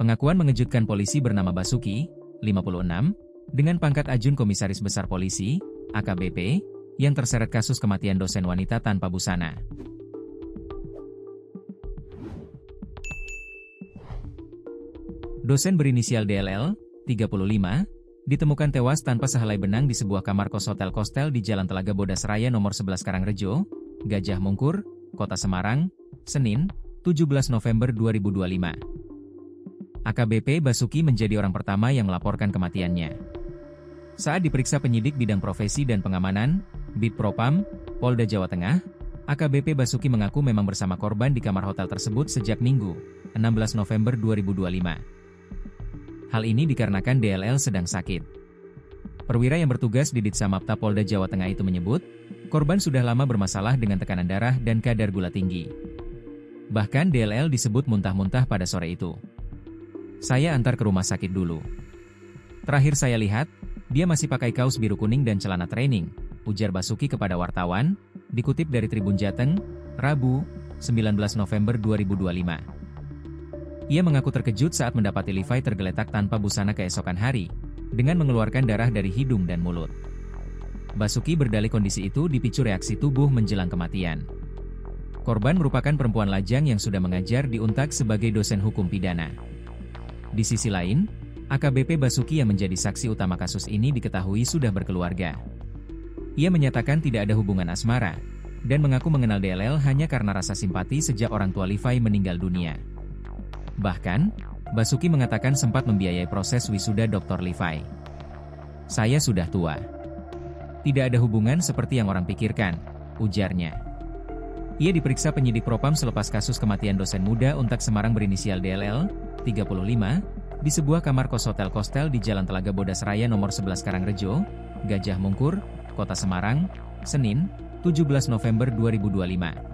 Pengakuan mengejutkan polisi bernama Basuki, 56, dengan pangkat Ajun Komisaris Besar Polisi, AKBP, yang terseret kasus kematian dosen wanita tanpa busana. Dosen berinisial DLL, 35, ditemukan tewas tanpa sehelai benang di sebuah kamar kos Hotel Kostel di Jalan Telaga Bodas Raya nomor 11 Karangrejo, Gajah Mungkur, Kota Semarang, Senin, 17 November 2025. AKBP Basuki menjadi orang pertama yang melaporkan kematiannya. Saat diperiksa penyidik bidang profesi dan pengamanan, Bid Propam, Polda Jawa Tengah, AKBP Basuki mengaku memang bersama korban di kamar hotel tersebut sejak Minggu, 16 November 2025. Hal ini dikarenakan DLL sedang sakit. Perwira yang bertugas di Ditsamapta Polda Jawa Tengah itu menyebut, korban sudah lama bermasalah dengan tekanan darah dan kadar gula tinggi. Bahkan DLL disebut muntah-muntah pada sore itu. Saya antar ke rumah sakit dulu. Terakhir saya lihat, dia masih pakai kaos biru kuning dan celana training, ujar Basuki kepada wartawan, dikutip dari Tribun Jateng, Rabu, 19 November 2025. Ia mengaku terkejut saat mendapati Levi tergeletak tanpa busana keesokan hari, dengan mengeluarkan darah dari hidung dan mulut. Basuki berdalih kondisi itu dipicu reaksi tubuh menjelang kematian. Korban merupakan perempuan lajang yang sudah mengajar di Untak sebagai dosen hukum pidana. Di sisi lain, AKBP Basuki yang menjadi saksi utama kasus ini diketahui sudah berkeluarga. Ia menyatakan tidak ada hubungan asmara, dan mengaku mengenal DLL hanya karena rasa simpati sejak orang tua Levi meninggal dunia. Bahkan, Basuki mengatakan sempat membiayai proses wisuda Dr. Levi. Saya sudah tua. Tidak ada hubungan seperti yang orang pikirkan, ujarnya. Ia diperiksa penyidik Propam selepas kasus kematian dosen muda Untak Semarang berinisial DLL, 35, di sebuah kamar kos Hotel Kostel di Jalan Telaga Bodas Raya nomor 11 Karangrejo, Gajah Mungkur, Kota Semarang, Senin, 17 November 2025.